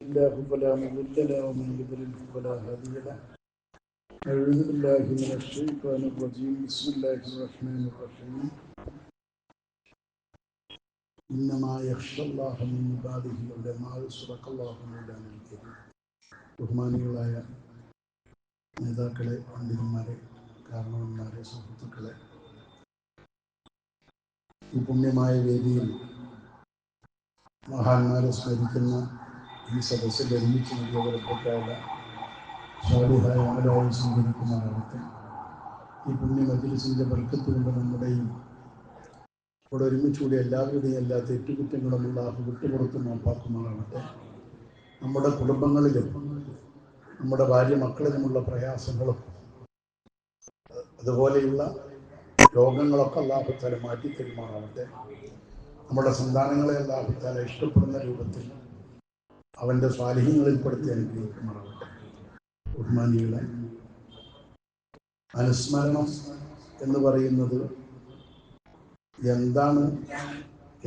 الله فلا مضل له ومن يضلل فلا هادي له. أعوذ بالله من الشيطان الرجيم. بسم الله الرحمن الرحيم. إنما يخشى الله من عباده العلماء. صدق الله مولانا الكريم. ബഹുമാനികളായ നേതാക്കളെ, പണ്ഡിതന്മാരെ, കാരണവന്മാരെ, സുഹൃത്തുക്കളെ, ഈ പുണ്യമായ വേദിയിൽ മഹാന്മാരെ സ്മരിക്കുന്ന ഈ സദസ്സിൽ ഒരുമിച്ച് നൽകിയവരൊക്കെയുള്ള സ്വാലിഹായ ആരായി സ്വീകരിക്കുന്നവർക്ക് ഈ പുണ്യ മജ്‌ലിസിന്റെ ബർക്കത്ത് കൊണ്ട് നമ്മുടെയും ഇവിടെ ഒരുമിച്ചുകൂടി എല്ലാവരുടെയും എല്ലാ തെറ്റുകുറ്റങ്ങളും അല്ലാഹു വിട്ടുപുറത്ത് മാപ്പാക്കുമാറാവട്ടെ. നമ്മുടെ കുടുംബങ്ങളിലും നമ്മുടെ ഭാര്യ മക്കളിലുമുള്ള പ്രയാസങ്ങളും അതുപോലെയുള്ള രോഗങ്ങളൊക്കെ അല്ലാഹു തആല മാറ്റി തരുമാറാവട്ടെ. നമ്മുടെ സന്താനങ്ങളെ അല്ലാഹു തആല ഇഷ്ടപ്പെടുന്ന രൂപത്തിൽ അവൻ്റെ സ്വാലിഹ്യങ്ങളിൽപ്പെടുത്തി അനുഗ്രഹിക്കുമാറാവട്ടെ. ബഹുമാനികളെ, അനുസ്മരണം എന്ന് പറയുന്നത് എന്താണ്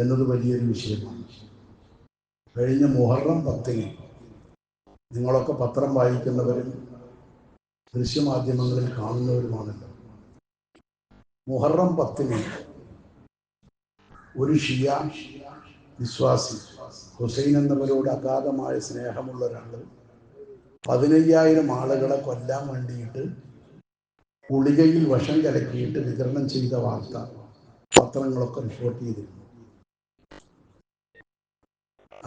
എന്നത് വലിയൊരു വിഷയമാണ്. കഴിഞ്ഞ മുഹറം 10-ന് നിങ്ങളൊക്കെ പത്രം വായിക്കുന്നവരും ദൃശ്യമാധ്യമങ്ങളിൽ കാണുന്നവരുമാണല്ലോ. മുഹറം 10-ന് ഒരു ഷിയ വിശ്വാസി ഹുസൈൻ എന്നവരോട് അഗാധമായ സ്നേഹമുള്ള ഒരാൾ 15,000 ആളുകളെ കൊല്ലാൻ വേണ്ടിയിട്ട് ഗുളികയിൽ വിഷം കലക്കിയിട്ട് വിതരണം ചെയ്ത വാർത്ത പത്രങ്ങളൊക്കെ റിപ്പോർട്ട് ചെയ്തിരുന്നു.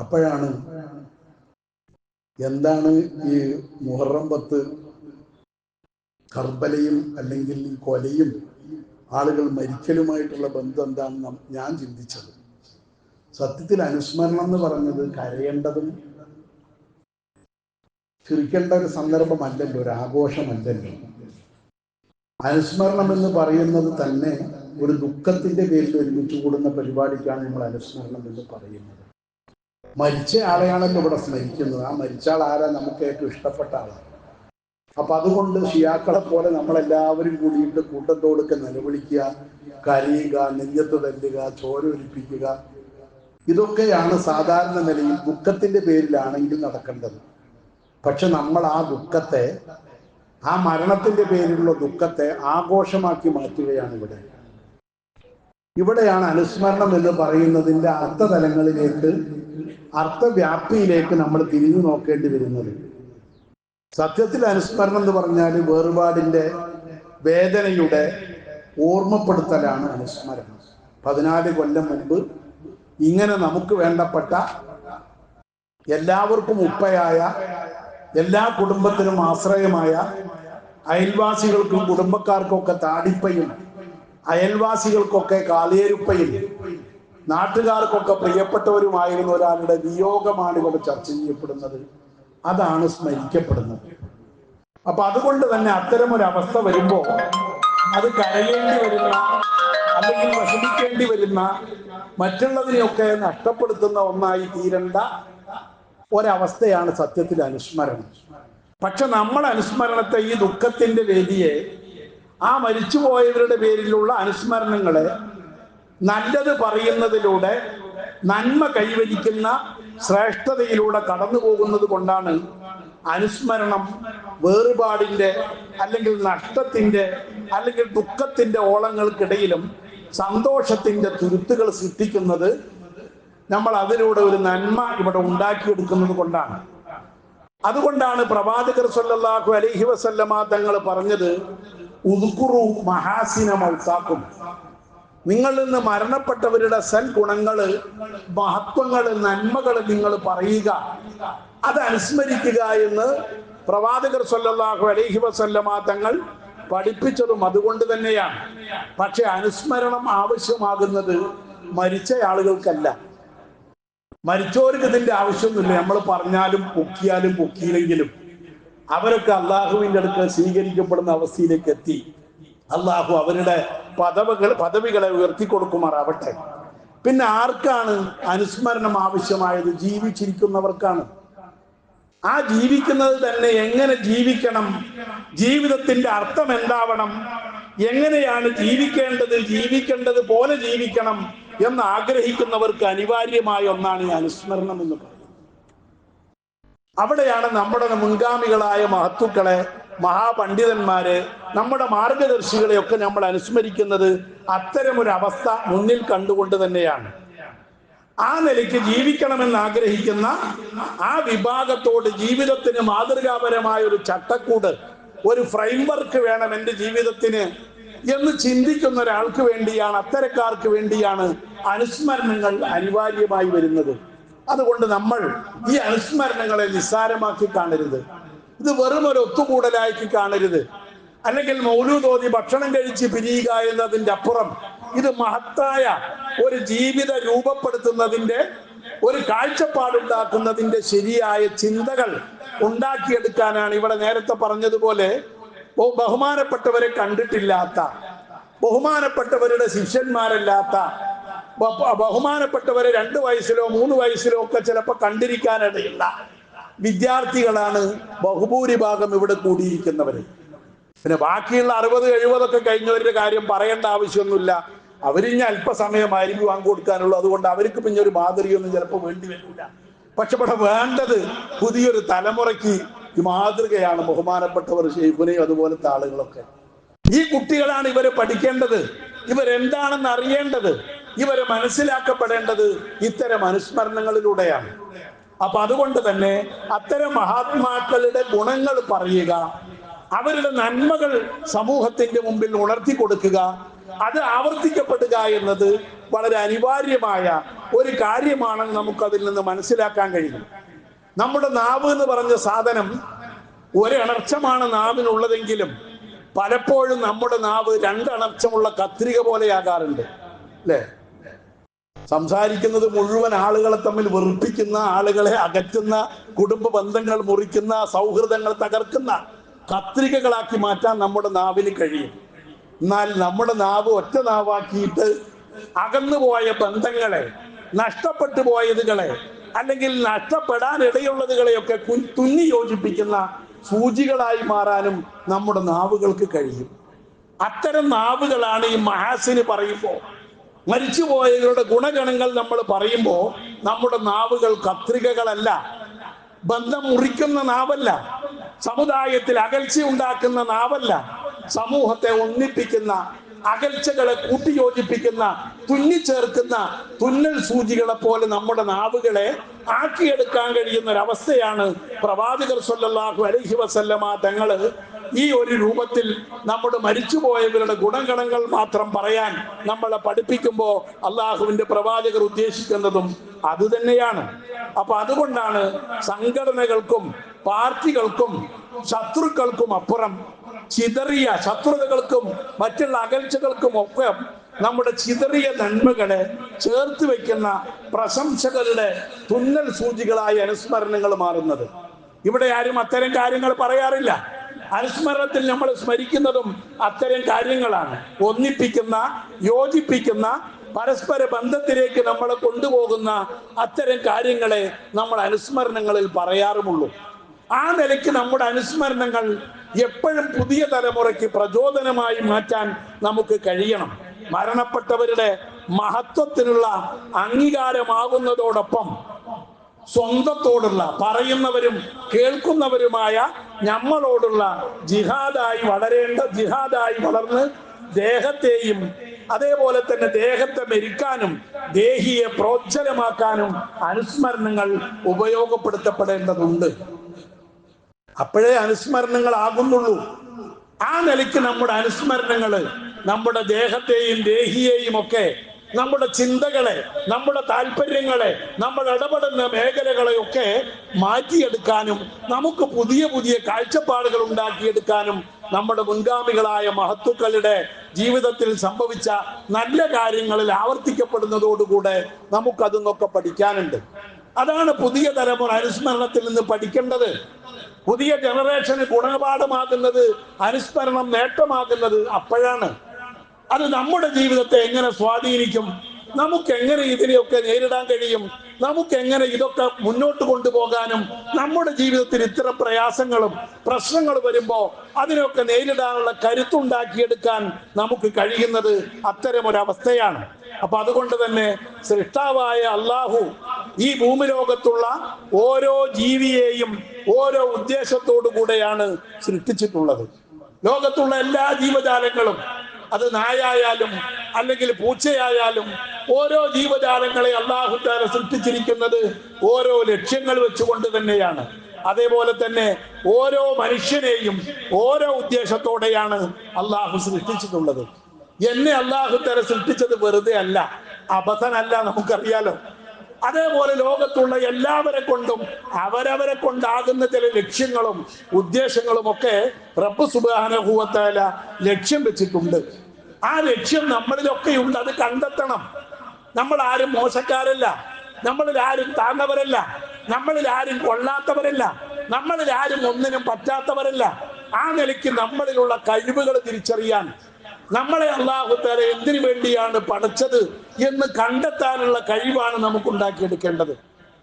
അപ്പോഴാണ് എന്താണ് ഈ മുഹറം 10 കർബലയും അല്ലെങ്കിൽ ഈ കൊലയും ആളുകൾ മരിക്കലുമായിട്ടുള്ള ബന്ധം എന്താണെന്ന് ഞാൻ ചിന്തിച്ചത്. സത്യത്തിൽ അനുസ്മരണം എന്ന് പറഞ്ഞത് കരയേണ്ടതും ചിരിക്കേണ്ട ഒരു സന്ദർഭമല്ലല്ലോ, ഒരു ആഘോഷമല്ലല്ലോ. അനുസ്മരണം എന്ന് പറയുന്നത് തന്നെ ഒരു ദുഃഖത്തിന്റെ പേരിൽ ഒരുമിച്ച് കൂടുന്ന പരിപാടിക്കാണ് നമ്മൾ അനുസ്മരണം എന്ന് പറയുന്നത്. മരിച്ച ആളെയാണല്ലോ ഇവിടെ സ്മരിക്കുന്നത്. ആ മരിച്ച ആൾ ആരാ? നമുക്ക് ഏറ്റവും ഇഷ്ടപ്പെട്ട ആളാണ്. അപ്പൊ അതുകൊണ്ട് ഷിയാക്കളെ പോലെ നമ്മളെല്ലാവരും കൂടിയിട്ട് കൂട്ടത്തോടൊക്കെ നിലവിളിക്കുക, കരയുക, നെഞ്ചത്ത് തല്ലുക, ചോര ഒലിപ്പിക്കുക, ഇതൊക്കെയാണ് സാധാരണ നിലയിൽ ദുഃഖത്തിന്റെ പേരിലാണെങ്കിൽ നടക്കേണ്ടത്. പക്ഷെ നമ്മൾ ആ ദുഃഖത്തെ, ആ മരണത്തിന്റെ പേരിലുള്ള ദുഃഖത്തെ ആഘോഷമാക്കി മാറ്റുകയാണ് ഇവിടെ. ഇവിടെയാണ് അനുസ്മരണം എന്ന് പറയുന്നതിൻ്റെ അർത്ഥതലങ്ങളിലേക്ക്, അർത്ഥവ്യാപ്തിയിലേക്ക് നമ്മൾ തിരിഞ്ഞു നോക്കേണ്ടി വരുന്നത്. സത്യത്തിൽ അനുസ്മരണം എന്ന് പറഞ്ഞാൽ വേർപാടിന്റെ വേദനയുടെ ഓർമ്മപ്പെടുത്തലാണ് അനുസ്മരണം. 14 കൊല്ലം മുമ്പ് ഇങ്ങനെ നമുക്ക് വേണ്ടപ്പെട്ട, എല്ലാവർക്കും ഉപ്പയായ, എല്ലാ കുടുംബത്തിനും ആശ്രയമായ, അയൽവാസികൾക്കും കുടുംബക്കാർക്കൊക്കെ താടിപ്പയും, അയൽവാസികൾക്കൊക്കെ കാലേരുപ്പയും, നാട്ടുകാർക്കൊക്കെ പ്രിയപ്പെട്ടവരുമായിരുന്ന ഒരാളുടെ വിയോഗമാണ് ഇവിടെ ചർച്ച ചെയ്യപ്പെടുന്നത്. അതാണ് സ്മരിക്കപ്പെടുന്നത്. അപ്പൊ അതുകൊണ്ട് തന്നെ അത്തരമൊരവസ്ഥ വരുമ്പോൾ അത് കരയേണ്ടി വരുന്ന, അല്ലെങ്കിൽ വിഷമിക്കേണ്ടി വരുന്ന, മറ്റുള്ളതിനെയൊക്കെ നഷ്ടപ്പെടുത്തുന്ന ഒന്നായി തീരേണ്ട ഒരവസ്ഥയാണ് സത്യത്തിൽ അനുസ്മരണം. പക്ഷെ നമ്മൾ അനുസ്മരണത്തെ, ഈ ദുഃഖത്തിന്റെ വേദിയെ, ആ മരിച്ചുപോയവരുടെ പേരിലുള്ള അനുസ്മരണങ്ങളെ നല്ലത് പറയുന്നതിലൂടെ, നന്മ കൈവരിക്കുന്ന ശ്രേഷ്ഠതയിലൂടെ കടന്നു പോകുന്നത് കൊണ്ടാണ് അനുസ്മരണം വേറുപാടിന്റെ, അല്ലെങ്കിൽ നഷ്ടത്തിന്റെ, അല്ലെങ്കിൽ ദുഃഖത്തിന്റെ ഓളങ്ങൾക്കിടയിലും സന്തോഷത്തിന്റെ തുരുത്തുകൾ സൃഷ്ടിക്കുന്നത്. നമ്മൾ അതിലൂടെ ഒരു നന്മ ഇവിടെ ഉണ്ടാക്കിയെടുക്കുന്നത് കൊണ്ടാണ്. അതുകൊണ്ടാണ് പ്രവാചകർ സല്ലല്ലാഹു അലൈഹി വസല്ലമ തങ്ങൾ പറഞ്ഞത്, ഉദ്കുറു മഹാസിന മൗതാക്കും, നിങ്ങളിൽ നിന്ന് മരണപ്പെട്ടവരുടെ സൽഗുണങ്ങള്, മഹത്വങ്ങള്, നന്മകള് നിങ്ങൾ പറയുക, അത് അനുസ്മരിക്കുക എന്ന് പ്രവാചകർ സല്ലല്ലാഹു അലൈഹി വസല്ലമ തങ്ങൾ പഠിപ്പിച്ചതും അതുകൊണ്ട് തന്നെയാണ്. പക്ഷെ അനുസ്മരണം ആവശ്യമാകുന്നത് മരിച്ച ആളുകൾക്കല്ല. മരിച്ചവർക്ക് ഇതിന്റെ ആവശ്യമൊന്നുമില്ല. നമ്മൾ പറഞ്ഞാലും പൊക്കിയാലും പൊക്കിയില്ലെങ്കിലും അവരൊക്കെ അള്ളാഹുവിൻ്റെ അടുക്കൽ സ്വീകരിക്കപ്പെടുന്ന അവസ്ഥയിലേക്ക് എത്തി. അള്ളാഹു അവരുടെ പദവികളെ ഉയർത്തിക്കൊടുക്കുമാറാവട്ടെ. പിന്നെ ആർക്കാണ് അനുസ്മരണം ആവശ്യമായത്? ജീവിച്ചിരിക്കുന്നവർക്കാണ്. ആ ജീവിക്കുന്നത് തന്നെ എങ്ങനെ ജീവിക്കണം, ജീവിതത്തിന്റെ അർത്ഥം എന്താവണം, എങ്ങനെയാണ് ജീവിക്കേണ്ടത് പോലെ ജീവിക്കണം എന്ന് ആഗ്രഹിക്കുന്നവർക്ക് അനിവാര്യമായ ഒന്നാണ് ഈ അനുസ്മരണം എന്ന് പറയുന്നത്. അവിടെയാണ് നമ്മുടെ മുൻഗാമികളായ മഹത്തുക്കളെ, മഹാപണ്ഡിതന്മാരെ, നമ്മുടെ മാർഗദർശികളെയൊക്കെ നമ്മൾ അനുസ്മരിക്കുന്നത് അത്തരമൊരു അവസ്ഥ മുന്നിൽ കണ്ടുകൊണ്ട് തന്നെയാണ്. ആ നിലയ്ക്ക് ജീവിക്കണമെന്ന് ആഗ്രഹിക്കുന്ന ആ വിഭാഗത്തോട് ജീവിതത്തിന് മാതൃകാപരമായ ഒരു ചട്ടക്കൂട്, ഒരു ഫ്രെയിംവർക്ക് വേണം എൻ്റെ ജീവിതത്തിന് എന്ന് ചിന്തിക്കുന്ന ഒരാൾക്ക് വേണ്ടിയാണ്, അത്തരക്കാർക്ക് വേണ്ടിയാണ് അനുസ്മരണങ്ങൾ അനിവാര്യമായി വരുന്നത്. അതുകൊണ്ട് നമ്മൾ ഈ അനുസ്മരണങ്ങളെ നിസ്സാരമാക്കി കാണരുത്. ഇത് വെറും ഒരു ഒത്തുകൂടലാക്കി കാണരുത്. അല്ലെങ്കിൽ മൗലൂദ് ഓതി ഭക്ഷണം കഴിച്ച് പിരിയുക എന്നതിൻ്റെ അപ്പുറം ഇത് മഹത്തായ ഒരു ജീവിത രൂപപ്പെടുത്തുന്നതിന്റെ, ഒരു കാഴ്ചപ്പാടുണ്ടാക്കുന്നതിന്റെ ശരിയായ ചിന്തകൾ ഉണ്ടാക്കിയെടുക്കാനാണ്. ഇവിടെ നേരത്തെ പറഞ്ഞതുപോലെ ബഹുമാനപ്പെട്ടവരെ കണ്ടിട്ടില്ലാത്ത, ബഹുമാനപ്പെട്ടവരുടെ ശിഷ്യന്മാരല്ലാത്ത, ബഹുമാനപ്പെട്ടവരെ 2 വയസ്സിലോ 3 വയസ്സിലോ ഒക്കെ ചിലപ്പോൾ കണ്ടിരിക്കാനിടയുള്ള വിദ്യാർത്ഥികളാണ് ബഹുഭൂരിഭാഗം ഇവിടെ കൂടിയിരിക്കുന്നവര്. പിന്നെ ബാക്കിയുള്ള 60-70 ഒക്കെ കഴിഞ്ഞവരുടെ കാര്യം പറയേണ്ട ആവശ്യമൊന്നുമില്ല. അവരിഞ്ഞ അല്പസമയമായിരിക്കും വാങ്ങി കൊടുക്കാനുള്ളൂ. അതുകൊണ്ട് അവർക്ക് പിന്നെ ഒരു മാതൃകയൊന്നും ചിലപ്പോൾ വേണ്ടി വരില്ല. പക്ഷെ ഇവിടെ വേണ്ടത് പുതിയൊരു തലമുറയ്ക്ക് ഈ മാതൃകയാണ്. ബഹുമാനപ്പെട്ടവർ, ശൈഖുനയും അതുപോലത്തെ ആളുകളൊക്കെ. ഈ കുട്ടികളാണ് ഇവരെ പഠിക്കേണ്ടത്, ഇവരെന്താണെന്ന് അറിയേണ്ടത്, ഇവരെ മനസ്സിലാക്കപ്പെടേണ്ടത് ഇത്തരം അനുസ്മരണങ്ങളിലൂടെയാണ്. അപ്പൊ അതുകൊണ്ട് തന്നെ അത്തരം മഹാത്മാക്കളുടെ ഗുണങ്ങൾ പറയുക, അവരുടെ നന്മകൾ സമൂഹത്തിന്റെ മുമ്പിൽ ഉണർത്തി കൊടുക്കുക, അത് ആവർത്തിക്കപ്പെടുക എന്നത് വളരെ അനിവാര്യമായ ഒരു കാര്യമാണെന്ന് നമുക്കതിൽ നിന്ന് മനസ്സിലാക്കാൻ കഴിയും. നമ്മുടെ നാവ് എന്ന് പറഞ്ഞ സാധനം ഒരണർച്ചമാണ് നാവിനുള്ളതെങ്കിലും പലപ്പോഴും നമ്മുടെ നാവ് 2 അണർച്ചമുള്ള കത്രിക പോലെയാകാറുണ്ട്, അല്ലേ? സംസാരിക്കുന്നത് മുഴുവൻ ആളുകളെ തമ്മിൽ വെറുപ്പിക്കുന്ന, ആളുകളെ അകറ്റുന്ന, കുടുംബ ബന്ധങ്ങൾ മുറിക്കുന്ന, സൗഹൃദങ്ങൾ തകർക്കുന്ന കത്രികകളാക്കി മാറ്റാൻ നമ്മുടെ നാവിന് കഴിയും. എന്നാൽ നമ്മുടെ നാവ് ഒറ്റ നാവാക്കിയിട്ട് അകന്നുപോയ ബന്ധങ്ങളെ, നഷ്ടപ്പെട്ടു പോയതുകളെ, അല്ലെങ്കിൽ നഷ്ടപ്പെടാൻ ഇടയുള്ളതുകളെയൊക്കെ തുന്നി യോജിപ്പിക്കുന്ന സൂചികളായി മാറാനും നമ്മുടെ നാവുകൾക്ക് കഴിയും. അത്തരം നാവുകളാണ് ഈ മഹാസിന് പറയുമ്പോൾ, മരിച്ചുപോയവരുടെ ഗുണഗണങ്ങൾ നമ്മൾ പറയുമ്പോൾ നമ്മുടെ നാവുകൾ കത്രികകളല്ല, ബന്ധം മുറിക്കുന്ന നാവല്ല, സമുദായത്തിൽ അകൽച്ച ഉണ്ടാക്കുന്ന നാവല്ല, സമൂഹത്തെ ഒന്നിപ്പിക്കുന്ന, അകൽച്ചകളെ കൂട്ടിയോജിപ്പിക്കുന്ന, തുന്നിച്ചേർക്കുന്ന തുന്നൽ സൂചികളെ പോലെ നമ്മുടെ നാവുകളെ ആക്കിയെടുക്കാൻ കഴിയുന്ന ഒരവസ്ഥയാണ് പ്രവാചകർ സ്വല്ലല്ലാഹു അലൈഹി വസല്ലമ തങ്ങള് ഈ ഒരു രൂപത്തിൽ നമ്മുടെ മരിച്ചുപോയവരുടെ ഗുണഗണങ്ങൾ മാത്രം പറയാൻ നമ്മളെ പഠിപ്പിക്കുമ്പോൾ അള്ളാഹുവിന്റെ പ്രവാചകർ ഉദ്ദേശിക്കുന്നതും അത് തന്നെയാണ്. അപ്പൊ അതുകൊണ്ടാണ് സംഘടനകൾക്കും പാർട്ടികൾക്കും ശത്രുക്കൾക്കും അപ്പുറം ചിതറിയ ശത്രുതകൾക്കും മറ്റുള്ള അകൽച്ചകൾക്കും ഒക്കെ നമ്മുടെ ചിതറിയ നന്മകളെ ചേർത്ത് വെക്കുന്ന പ്രശംസകളുടെ തുന്നൽ സൂചികളായി അനുസ്മരണങ്ങൾ മാറുന്നത്. ഇവിടെ ആരും അത്തരം കാര്യങ്ങൾ പറയാറില്ല. അനുസ്മരണത്തിൽ നമ്മൾ സ്മരിക്കുന്നതും അത്തരം കാര്യങ്ങളാണ്. ഒന്നിപ്പിക്കുന്ന, യോജിപ്പിക്കുന്ന, പരസ്പര ബന്ധത്തിലേക്ക് നമ്മളെ കൊണ്ടുപോകുന്ന അത്തരം കാര്യങ്ങളെ നമ്മൾ അനുസ്മരണങ്ങളിൽ പറയാറുമുള്ളൂ. ആ നിലയ്ക്ക് നമ്മുടെ അനുസ്മരണങ്ങൾ എപ്പോഴും പുതിയ തലമുറയ്ക്ക് പ്രചോദനമായി മാറ്റാൻ നമുക്ക് കഴിയണം. മരണപ്പെട്ടവരുടെ മഹത്വത്തിനുള്ള അംഗീകാരമാകുന്നതോടൊപ്പം സ്വന്തത്തോടുള്ള, പറയുന്നവരും കേൾക്കുന്നവരുമായ നമ്മളോടുള്ള ജിഹാദായി വളർന്ന് ദേഹത്തെയും അതേപോലെ തന്നെ ദേഹത്തെ മരിക്കാനും ദേഹിയെ പ്രോജ്വലമാക്കാനും അനുസ്മരണങ്ങൾ ഉപയോഗപ്പെടുത്തപ്പെടേണ്ടതുണ്ട്. അപ്പോഴേ അനുസ്മരണങ്ങൾ ആകുന്നുള്ളൂ. ആ നിലയ്ക്ക് നമ്മുടെ അനുസ്മരണങ്ങൾ നമ്മുടെ ദേഹത്തെയും ദേഹിയെയും ഒക്കെ, നമ്മുടെ ചിന്തകളെ, നമ്മുടെ താല്പര്യങ്ങളെ, നമ്മൾ ഇടപെടുന്ന മേഖലകളെയൊക്കെ മാറ്റിയെടുക്കാനും നമുക്ക് പുതിയ പുതിയ കാഴ്ചപ്പാടുകൾ ഉണ്ടാക്കിയെടുക്കാനും നമ്മുടെ മുൻഗാമികളായ മഹത്തുക്കളുടെ ജീവിതത്തിൽ സംഭവിച്ച നല്ല കാര്യങ്ങളിൽ ആവർത്തിക്കപ്പെടുന്നതോടുകൂടെ നമുക്കതൊന്നൊക്കെ പഠിക്കാനുണ്ട്. അതാണ് പുതിയ തലമുറ അനുസ്മരണത്തിൽ നിന്ന് പഠിക്കേണ്ടത്. പുതിയ ജനറേഷന് ഗുണപാഠമാകുന്നത്, അനുസ്മരണം നേട്ടമാകുന്നത് അപ്പോഴാണ്. അത് നമ്മുടെ ജീവിതത്തെ എങ്ങനെ സ്വാധീനിക്കും, നമുക്കെങ്ങനെ ഇതിനെയൊക്കെ നേരിടാൻ കഴിയും, നമുക്കെങ്ങനെ ഇതൊക്കെ മുന്നോട്ട് കൊണ്ടുപോകാനും, നമ്മുടെ ജീവിതത്തിൽ ഇത്തരം പ്രയാസങ്ങളും പ്രശ്നങ്ങളും വരുമ്പോൾ അതിനൊക്കെ നേരിടാനുള്ള കരുത്തുണ്ടാക്കിയെടുക്കാൻ നമുക്ക് കഴിയുന്നത് അത്തരം ഒരവസ്ഥയാണ്. അപ്പൊ അതുകൊണ്ട് തന്നെ സൃഷ്ടാവായ അള്ളാഹു ഈ ഭൂമി ലോകത്തുള്ള ഓരോ ജീവിയെയും ഓരോ ഉദ്ദേശത്തോടു കൂടെയാണ് സൃഷ്ടിച്ചിട്ടുള്ളത്. ലോകത്തുള്ള എല്ലാ ജീവജാലങ്ങളും, അത് നായായാലും അല്ലെങ്കിൽ പൂച്ചയായാലും, ഓരോ ജീവജാലങ്ങളെ അല്ലാഹു തആല സൃഷ്ടിച്ചിരിക്കുന്നത് ഓരോ ലക്ഷ്യങ്ങൾ വെച്ചുകൊണ്ട് തന്നെയാണ്. അതേപോലെ തന്നെ ഓരോ മനുഷ്യനെയും ഓരോ ഉദ്ദേശത്തോടെയാണ് അള്ളാഹു സൃഷ്ടിച്ചിട്ടുള്ളത്. എന്നെ അല്ലാഹു തആല സൃഷ്ടിച്ചത് വെറുതെ അല്ല, അബദ്ധനല്ല, നമുക്കറിയാലോ. അതേപോലെ ലോകത്തുള്ള എല്ലാവരെ കൊണ്ടും അവരവരെ കൊണ്ടാകുന്ന ചില ലക്ഷ്യങ്ങളും ഉദ്ദേശങ്ങളും ഒക്കെ റബ്ബ് സുബ്ഹാനഹു വ തആല ലക്ഷ്യം വെച്ചിട്ടുണ്ട്. ആ ലക്ഷ്യം നമ്മളിലൊക്കെ ഉണ്ട്, അത് കണ്ടെത്തണം. നമ്മൾ ആരും മോശക്കാരല്ല, നമ്മളിൽ ആരും താഴ്ന്നവരല്ല, നമ്മളിൽ ആരും കൊള്ളാത്തവരല്ല, നമ്മളിൽ ആരും ഒന്നിനും പറ്റാത്തവരല്ല. ആ നിലയ്ക്ക് നമ്മളിലുള്ള കഴിവുകൾ തിരിച്ചറിയാൻ, നമ്മളെ അല്ലാഹു തആല എന്തിനു വേണ്ടിയാണ് പഠിച്ചത് എന്ന് കണ്ടെത്താനുള്ള കഴിവാണ് നമുക്ക് ഉണ്ടാക്കിയെടുക്കേണ്ടത്.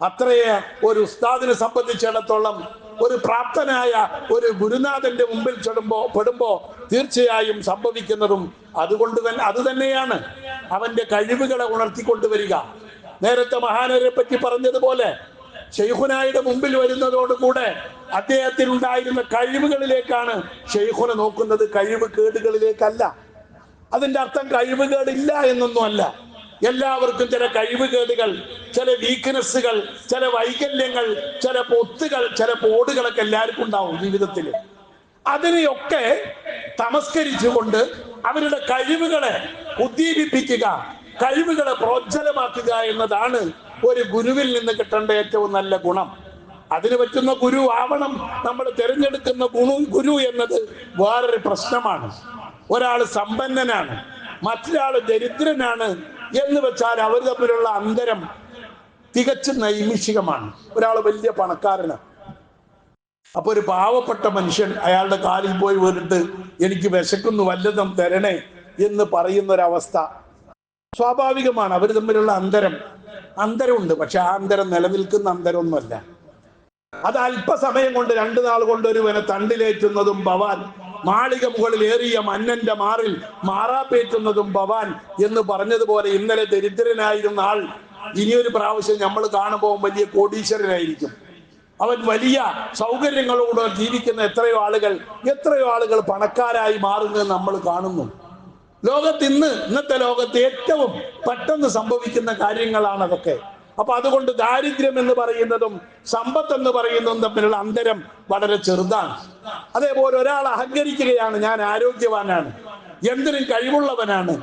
അത്രയേ ഒരു ഉസ്താദിനെ സംബന്ധിച്ചിടത്തോളം ഒരു പ്രാപ്തനായ ഒരു ഗുരുനാഥന്റെ മുമ്പിൽ പെടുമ്പോ തീർച്ചയായും സംഭവിക്കുന്നതും അത് തന്നെയാണ് അവന്റെ കഴിവുകളെ ഉണർത്തിക്കൊണ്ടുവരിക. നേരത്തെ മഹാനരെ പറ്റി പറഞ്ഞതുപോലെ ശൈഖുനായുടെ മുമ്പിൽ വരുന്നതോടുകൂടെ അദ്ദേഹത്തിനുണ്ടായിരുന്ന കഴിവുകളിലേക്കാണ് ശൈഖുന നോക്കുന്നത്, കഴിവ് കേടുകളിലേക്കല്ല. അതിന്റെ അർത്ഥം കഴിവുകേടില്ല എന്നൊന്നുമല്ല. എല്ലാവർക്കും ചില കഴിവുകേടുകൾ, ചില വീക്ക്നെസ്സുകൾ, ചില വൈകല്യങ്ങൾ, ചില പൊത്തുകൾ, ചില പോടുകളൊക്കെ എല്ലാവർക്കും ഉണ്ടാവും ജീവിതത്തിൽ. അതിനെയൊക്കെ തമസ്കരിച്ചുകൊണ്ട് അവരുടെ കഴിവുകളെ ഉദ്ദീപിപ്പിക്കുക, കഴിവുകളെ പ്രോജ്വലമാക്കുക എന്നതാണ് ഒരു ഗുരുവിൽ നിന്ന് കിട്ടേണ്ട ഏറ്റവും നല്ല ഗുണം. അതിന് പറ്റുന്ന ഗുരു ആവണം നമ്മൾ തിരഞ്ഞെടുക്കുന്ന ഗുരു എന്നത് വേറൊരു പ്രശ്നമാണ്. ഒരാൾ സമ്പന്നനാണ്, മറ്റൊരാൾ ദരിദ്രനാണ് എന്ന് വെച്ചാൽ അവർ തമ്മിലുള്ള അന്തരം തികച്ചും നൈമിഷികമാണ്. ഒരാൾ വലിയ പണക്കാരനാണ്, അപ്പൊ ഒരു പാവപ്പെട്ട മനുഷ്യൻ അയാളുടെ കാലിൽ പോയി വീണിട്ട് എനിക്ക് വിശക്കുന്നു വല്ലതും തരണേ എന്ന് പറയുന്ന ഒരവസ്ഥ സ്വാഭാവികമാണ്. അവർ തമ്മിലുള്ള അന്തരമുണ്ട്. പക്ഷെ ആ അന്തരം നിലനിൽക്കുന്ന അന്തരമൊന്നുമല്ല. അത് അല്പസമയം കൊണ്ട്, 2 നാൾ കൊണ്ട് ഒരുവനെ തണ്ടിലേറ്റുന്നതും ഭവാൻ, മാളിക മുകളിൽ ഏറിയ മന്നന്റെ മാറിൽ മാറാപ്പേറ്റുന്നതും ഭവാൻ എന്ന് പറഞ്ഞതുപോലെ ഇന്നലെ ദരിദ്രനായിരുന്ന ആൾ ഇനിയൊരു പ്രാവശ്യം നമ്മൾ കാണുമ്പോൾ വലിയ കോടീശ്വരനായിരിക്കും. അവൻ വലിയ സൗകര്യങ്ങളോട് ജീവിക്കുന്ന എത്രയോ ആളുകൾ പണക്കാരായി മാറുന്നത് നമ്മൾ കാണുന്നു. ഇന്നത്തെ ലോകത്ത് ഏറ്റവും പെട്ടെന്ന് സംഭവിക്കുന്ന കാര്യങ്ങളാണ് അതൊക്കെ. അപ്പൊ അതുകൊണ്ട് ദാരിദ്ര്യം എന്ന് പറയുന്നതും സമ്പത്ത് എന്ന് പറയുന്നതും തമ്മിലുള്ള അന്തരം വളരെ ചെറുതാണ്. അതേപോലെ ഒരാൾ അഹങ്കരിക്കുകയാണ്, ഞാൻ ആരോഗ്യവാനാണ്, എന്തിനും കഴിവുള്ളവനാണ്,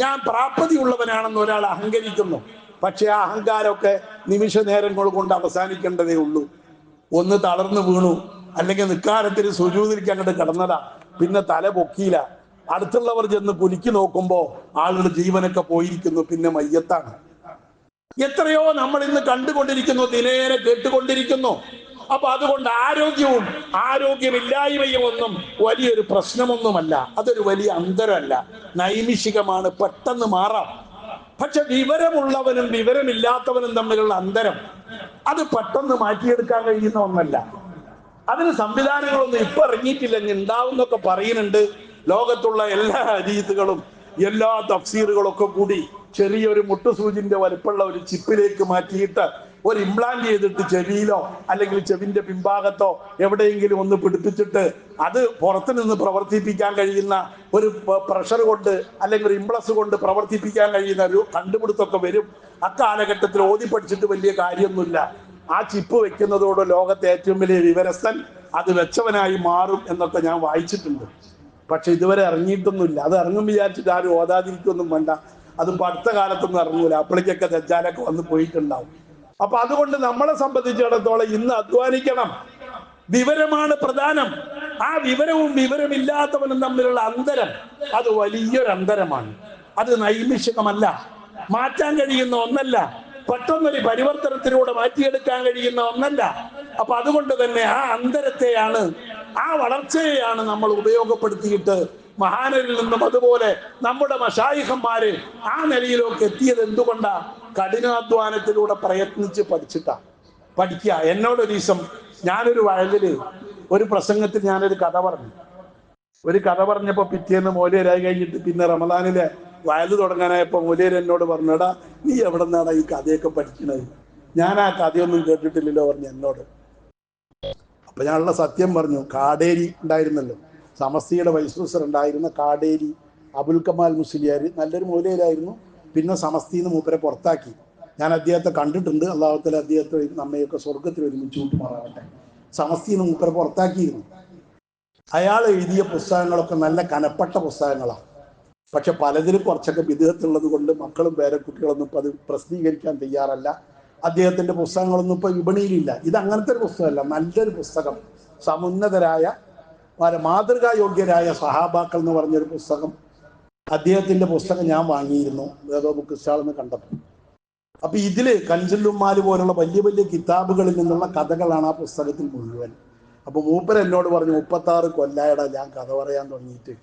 ഞാൻ പ്രാപ്തി ഉള്ളവനാണെന്ന് ഒരാൾ അഹങ്കരിക്കുന്നു. പക്ഷെ ആ അഹങ്കാരമൊക്കെ നിമിഷ നേരങ്ങൾ കൊണ്ട് അവസാനിക്കേണ്ടതേ ഉള്ളൂ. ഒന്ന് തളർന്നു വീണു, അല്ലെങ്കിൽ നിക്കാരത്തിന് സുജൂദിലേക്ക് അങ്ങോട്ട് കിടന്നതാ, പിന്നെ തല പൊക്കിയില്ല, അടുത്തുള്ളവർ ചെന്ന് കുലുക്കി നോക്കുമ്പോ ആളുടെ ജീവനൊക്കെ പോയിരിക്കുന്നു, പിന്നെ മയ്യത്താണ്. എത്രയോ നമ്മൾ ഇന്ന് കണ്ടുകൊണ്ടിരിക്കുന്നു, ദിനേന കേട്ടുകൊണ്ടിരിക്കുന്നു. അപ്പൊ അതുകൊണ്ട് ആരോഗ്യമില്ലായ്മയും ഒന്നും വലിയൊരു പ്രശ്നമൊന്നുമല്ല, അതൊരു വലിയ അന്തരമല്ല, നൈമിഷികമാണ്, പെട്ടെന്ന് മാറാം. പക്ഷെ വിവരമുള്ളവനും വിവരമില്ലാത്തവനും തമ്മിലുള്ള അന്തരം അത് പെട്ടെന്ന് മാറ്റിയെടുക്കാൻ കഴിയുന്ന ഒന്നല്ല. അതിന് സംവിധാനങ്ങളൊന്നും ഇപ്പൊ ഇറങ്ങിയിട്ടില്ല, ഉണ്ടാവുന്നൊക്കെ പറയുന്നുണ്ട്. ലോകത്തുള്ള എല്ലാ ഹദീസുകളും എല്ലാ തഫ്സീറുകളൊക്കെ കൂടി ചെറിയൊരു മുട്ടുസൂചിന്റെ വലുപ്പമുള്ള ഒരു ചിപ്പിലേക്ക് മാറ്റിയിട്ട് ഒരു ഇംപ്ലാന്റ് ചെയ്തിട്ട് ചെവിയിലോ അല്ലെങ്കിൽ ചെവിന്റെ പിൻഭാഗത്തോ എവിടെയെങ്കിലും ഒന്ന് പിടിപ്പിച്ചിട്ട് അത് പുറത്തു നിന്ന് പ്രവർത്തിപ്പിക്കാൻ കഴിയുന്ന ഒരു പ്രഷർ കൊണ്ട് അല്ലെങ്കിൽ ഒരു ഇംപ്ലസ് കൊണ്ട് പ്രവർത്തിപ്പിക്കാൻ കഴിയുന്ന ഒരു കണ്ടുപിടുത്തമൊക്കെ വരും. അക്കാലഘട്ടത്തിൽ ഓതി പഠിച്ചിട്ട് വലിയ കാര്യമൊന്നുമില്ല. ആ ചിപ്പ് വെക്കുന്നതോട് ലോകത്തെ ഏറ്റവും വലിയ വിവരസ്ഥൻ അത് വെച്ചവനായി മാറും എന്നൊക്കെ ഞാൻ വായിച്ചിട്ടുണ്ട്. പക്ഷെ ഇതുവരെ ഇറങ്ങിയിട്ടൊന്നുമില്ല. അത് ഇറങ്ങും വിചാരിച്ചിട്ട് ആരും ഓതാതിരിക്കൊന്നും വേണ്ട. അത് അടുത്ത കാലത്തൊന്നും ഇറങ്ങൂല, അപ്പോഴേക്കൊക്കെ ദജ്ജാലൊക്കെ വന്ന് പോയിട്ടുണ്ടാവും. അപ്പൊ അതുകൊണ്ട് നമ്മളെ സംബന്ധിച്ചിടത്തോളം ഇന്ന് അധ്വാനിക്കണം. വിവരമാണ് പ്രധാനം. ആ വിവരവും വിവരമില്ലാത്തവനും തമ്മിലുള്ള അന്തരം അത് വലിയൊരു അന്തരമാണ്. അത് നൈമിഷികമല്ല, മാറ്റാൻ കഴിയുന്ന ഒന്നല്ല, പെട്ടെന്നൊരു പരിവർത്തനത്തിലൂടെ മാറ്റിയെടുക്കാൻ കഴിയുന്ന ഒന്നല്ല. അപ്പൊ അതുകൊണ്ട് തന്നെ ആ അന്തരത്തെയാണ്, ആ വളർച്ചയെയാണ് നമ്മൾ ഉപയോഗപ്പെടുത്തിയിട്ട് മഹാനരിൽ നിന്നും അതുപോലെ നമ്മുടെ മശായിഖന്മാര് ആ നിലയിലൊക്കെ എത്തിയത് എന്തുകൊണ്ടാ? കഠിനാധ്വാനത്തിലൂടെ പ്രയത്നിച്ച് പഠിക്കുക. എന്നോടൊരു ദിവസം ഞാനൊരു വയലില് ഒരു പ്രസംഗത്തിൽ ഞാനൊരു കഥ പറഞ്ഞപ്പോ പിറ്റേന്ന് മൂല്യരായി കഴിഞ്ഞിട്ട് പിന്നെ റമദാനിലെ വയല് തുടങ്ങാനായപ്പോ മൂല്യർ എന്നോട് പറഞ്ഞടാ, നീ എവിടെ നിന്നാടാ ഈ കഥയൊക്കെ പഠിക്കണത്? ഞാൻ ആ കഥയൊന്നും കേട്ടിട്ടില്ലല്ലോ പറഞ്ഞു എന്നോട്. അപ്പൊ ഞാനുള്ള സത്യം പറഞ്ഞു. കാടേരി ഉണ്ടായിരുന്നല്ലോ, സമസ്തിയുടെ വൈസ് പ്രസിഡന്റ് ഉണ്ടായിരുന്ന കാടേരി അബുൽ കമാൽ മുസ്ലിയാർ നല്ലൊരു മൂലയിലായിരുന്നു. പിന്നെ സമസ്തിന്ന് മൂപ്പരെ പുറത്താക്കി. ഞാൻ അദ്ദേഹത്തെ കണ്ടിട്ടുണ്ട്. അള്ളാഹുത്തല അദ്ദേഹത്തെ നമ്മയൊക്കെ സ്വർഗത്തിൽ ഒരുമിച്ച് കൂട്ടുമാറാകട്ടെ. സമസ്തിന്ന് മൂപ്പരെ പുറത്താക്കിയിരുന്നു. അയാൾ എഴുതിയ പുസ്തകങ്ങളൊക്കെ നല്ല കനപ്പെട്ട പുസ്തകങ്ങളാണ്. പക്ഷെ പലതിലും കുറച്ചൊക്കെ വിധേയത്തുള്ളത് കൊണ്ട് മക്കളും പേരക്കുട്ടികളൊന്നും ഇപ്പം അത് പ്രസിദ്ധീകരിക്കാൻ തയ്യാറല്ല. അദ്ദേഹത്തിൻ്റെ പുസ്തകങ്ങളൊന്നും ഇപ്പോൾ വിപണിയിലില്ല. ഇത് അങ്ങനത്തെ ഒരു പുസ്തകമല്ല, നല്ലൊരു പുസ്തകം. സമുന്നതരായ മാതൃകായോഗ്യരായ സഹാബാക്കൾ എന്ന് പറഞ്ഞൊരു പുസ്തകം. അദ്ദേഹത്തിൻ്റെ പുസ്തകം ഞാൻ വാങ്ങിയിരുന്നു ഏതോ ബുക്ക് സ്റ്റാളെന്ന് കണ്ടപ്പോൾ. അപ്പം ഇതിൽ കൻസുല്ലുമ്മാല് പോലുള്ള വലിയ വലിയ കിതാബുകളിൽ നിന്നുള്ള കഥകളാണ് ആ പുസ്തകത്തിൽ മുഴുവൻ. അപ്പോൾ മൂപ്പർ എന്നോട് പറഞ്ഞു, 36 കൊല്ലായടാ ഞാൻ കഥ പറയാൻ തുടങ്ങിയിട്ട്.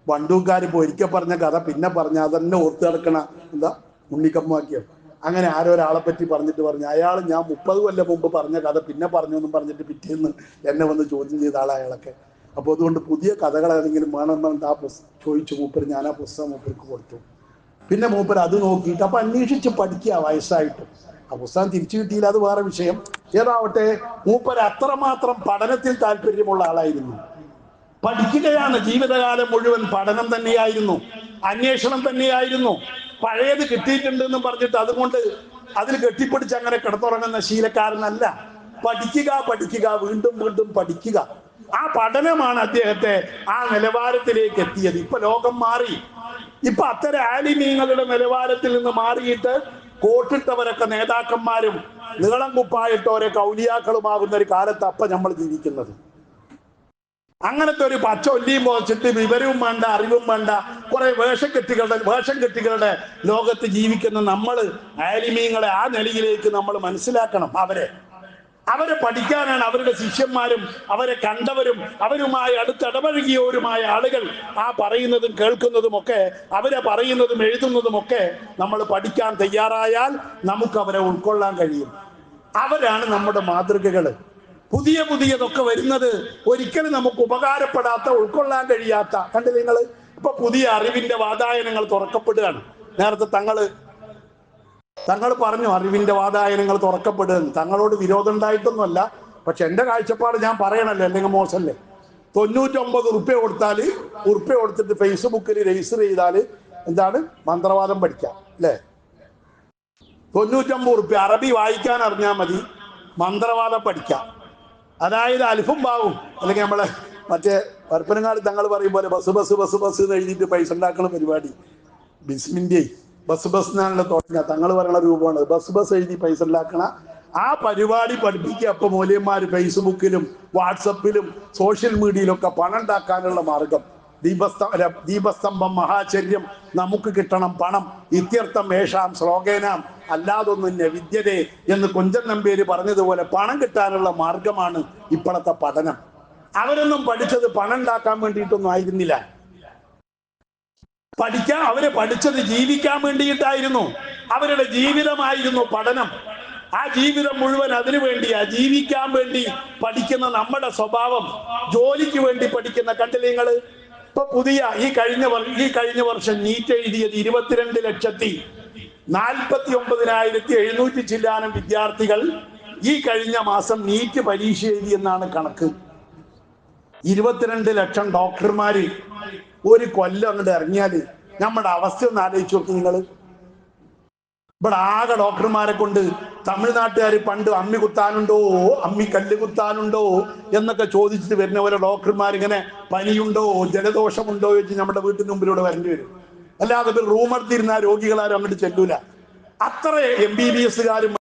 വണ്ടൂക്കാർ ഇപ്പോൾ ഒരിക്കൽ പറഞ്ഞ കഥ പിന്നെ പറഞ്ഞ അതന്നെ ഓർത്ത് കിടക്കണ എന്താ ഉണ്ണിക്കമ്മാക്കിയോ അങ്ങനെ ആരോ ഒരാളെ പറ്റി പറഞ്ഞിട്ട് പറഞ്ഞു, അയാൾ ഞാൻ 30 കൊല്ലം മുമ്പ് പറഞ്ഞ കഥ പിന്നെ പറഞ്ഞു എന്നും പറഞ്ഞിട്ട് പിറ്റേന്ന് എന്നെ വന്ന് ചോദ്യം ചെയ്ത ആളാ അയാളൊക്കെ. അപ്പോൾ അതുകൊണ്ട് പുതിയ കഥകൾ ഏതെങ്കിലും വേണമെന്നുണ്ട് ആ ചോദിച്ചു മൂപ്പർ. ഞാൻ ആ പുസ്തകം മൂപ്പർക്ക് കൊടുത്തു. പിന്നെ മൂപ്പർ അത് നോക്കിയിട്ട് അപ്പം അന്വേഷിച്ച് പഠിക്കുക വയസ്സായിട്ടും. ആ പുസ്തകം തിരിച്ചു കിട്ടിയില്ല, അത് വേറെ വിഷയം. ഏതാവട്ടെ, മൂപ്പർ അത്രമാത്രം പഠനത്തിൽ താല്പര്യമുള്ള ആളായിരുന്നു. പഠിക്കുകയാണ് ജീവിതകാലം മുഴുവൻ. പഠനം തന്നെയായിരുന്നു, അന്വേഷണം തന്നെയായിരുന്നു. പഴയത് കിട്ടിയിട്ടുണ്ടെന്ന് പറഞ്ഞിട്ട് അതുകൊണ്ട് അതിൽ കെട്ടിപ്പിടിച്ച് അങ്ങനെ കിടന്നുറങ്ങുന്ന ശീലക്കാരനല്ല. പഠിക്കുക, പഠിക്കുക, വീണ്ടും വീണ്ടും പഠിക്കുക. ആ പഠനമാണ് അദ്ദേഹത്തെ ആ നിലവാരത്തിലേക്ക് എത്തിയത്. ഇപ്പൊ ലോകം മാറി. ഇപ്പൊ അത്തരം ആലിമീങ്ങളുടെ നിലവാരത്തിൽ നിന്ന് മാറിയിട്ട് കോട്ടിട്ടവരൊക്കെ നേതാക്കന്മാരും നീളം കുപ്പായിട്ടവരൊക്കെ ഔലിയാക്കളുമാകുന്ന ഒരു കാലത്ത് അപ്പൊ നമ്മൾ ജീവിക്കുന്നത്. അങ്ങനത്തെ ഒരു പച്ച ഒല്ലിയും പോച്ചിട്ട് വിവരവും വേണ്ട, അറിവും വേണ്ട, കുറെ വേഷം കെട്ടികളുടെ ലോകത്ത് ജീവിക്കുന്ന നമ്മൾ ആലിമീങ്ങളെ ആ നിലയിലേക്ക് നമ്മൾ മനസ്സിലാക്കണം. അവരെ പഠിക്കാനാണ് അവരുടെ ശിഷ്യന്മാരും അവരെ കണ്ടവരും അവരുമായി അടുത്തിടപഴകിയവരുമായ ആളുകൾ ആ പറയുന്നതും കേൾക്കുന്നതുമൊക്കെ, അവരെ പറയുന്നതും എഴുതുന്നതുമൊക്കെ നമ്മൾ പഠിക്കാൻ തയ്യാറായാൽ നമുക്ക് അവരെ ഉൾക്കൊള്ളാൻ കഴിയും. അവരാണ് നമ്മുടെ മാതൃകകൾ. പുതിയതൊക്കെ വരുന്നത് ഒരിക്കലും നമുക്ക് ഉപകാരപ്പെടാത്ത, ഉൾക്കൊള്ളാൻ കഴിയാത്ത. കണ്ടില്ല നിങ്ങൾ, ഇപ്പൊ പുതിയ അറിവിന്റെ വാതായനങ്ങൾ തുറക്കപ്പെടുകയാണ്. നേരത്തെ തങ്ങൾ പറഞ്ഞു അറിവിന്റെ വാതായനങ്ങൾ തുറക്കപ്പെടുകയെന്ന്. തങ്ങളോട് വിരോധം ഉണ്ടായിട്ടൊന്നുമല്ല, പക്ഷെ എൻ്റെ കാഴ്ചപ്പാട് ഞാൻ പറയണല്ലോ, അല്ലെങ്കിൽ മോശമല്ലേ. 99 ഉറുപ്പ്യ കൊടുത്തിട്ട് ഫേസ്ബുക്കിൽ രജിസ്റ്റർ ചെയ്താൽ എന്താണ് മന്ത്രവാദം പഠിക്കാം അല്ലേ? 99 ഉറുപ്പ്യ അറബി വായിക്കാൻ അറിഞ്ഞാൽ മതി, മന്ത്രവാദം പഠിക്കാം. അതായത് അൽഫും ബാവും, അല്ലെങ്കിൽ നമ്മളെ മറ്റേ പരപ്പനങ്ങാട് തങ്ങൾ പറയും പോലെ ബസ് എന്ന് എഴുതിയിട്ട് പൈസ ഉണ്ടാക്കുന്ന പരിപാടി. ബിസ്മിൻ്റെ ബസ് എന്നാണല്ലോ തുടങ്ങുക. തങ്ങൾ പറയുന്ന രൂപമാണ് ബസ് എഴുതി പൈസ ഉണ്ടാക്കണ ആ പരിപാടി പഠിപ്പിക്കുക. അപ്പൊ മൂല്യന്മാര് ഫേസ്ബുക്കിലും വാട്സപ്പിലും സോഷ്യൽ മീഡിയയിലൊക്കെ പണം ഉണ്ടാക്കാനുള്ള മാർഗം. ദീപസ്തംഭം മഹാചര്യം, നമുക്ക് കിട്ടണം പണം, ഇത്യർത്ഥം മേഷാം ശ്ലോകേനാം അല്ലാതൊന്നും വിദ്യതേ എന്ന് കുഞ്ചൻ നമ്പേര് പറഞ്ഞതുപോലെ പണം കിട്ടാനുള്ള മാർഗമാണ് ഇപ്പോഴത്തെ പഠനം. അവരൊന്നും പഠിച്ചത് പണം ഉണ്ടാക്കാൻ വേണ്ടിയിട്ടൊന്നും ആയിരുന്നില്ല. അവര് പഠിച്ചത് ജീവിക്കാൻ വേണ്ടിയിട്ടായിരുന്നു. അവരുടെ ജീവിതമായിരുന്നു പഠനം. ആ ജീവിതം മുഴുവൻ അതിനു വേണ്ടിയാ, ജീവിക്കാൻ വേണ്ടി പഠിക്കുന്ന നമ്മുടെ സ്വഭാവം. ജോലിക്ക് വേണ്ടി പഠിക്കുന്ന കണ്ടില്ലേ നിങ്ങള്? ഇപ്പൊ പുതിയ ഈ കഴിഞ്ഞ വർഷം നീറ്റ് എഴുതിയത് 22,49,700 ചില്ലാനം വിദ്യാർത്ഥികൾ ഈ കഴിഞ്ഞ മാസം നീറ്റ് പരീക്ഷ എഴുതിയെന്നാണ് കണക്ക്. 22 ലക്ഷം ഡോക്ടർമാര് ഒരു കൊല്ലം അങ്ങോട്ട് ഇറങ്ങിയാല് നമ്മുടെ അവസ്ഥ ഒന്ന് ആലോചിച്ച് നോക്കി നിങ്ങൾ. ഇവിടെ ആകെ ഡോക്ടർമാരെ കൊണ്ട് തമിഴ്നാട്ടുകാർ പണ്ട് അമ്മി കുത്താനുണ്ടോ, അമ്മി കല്ല് കുത്താനുണ്ടോ എന്നൊക്കെ ചോദിച്ചിട്ട് വരുന്ന പോലെ ഡോക്ടർമാർ ഇങ്ങനെ പനിയുണ്ടോ ജലദോഷമുണ്ടോ ചോദിച്ച് നമ്മുടെ വീട്ടിന് മുമ്പിലൂടെ വരേണ്ടി വരും. അല്ലാതെ റൂമെടുത്തിരുന്ന രോഗികളാരും അങ്ങോട്ട് ചെല്ലൂല. അത്ര MBBS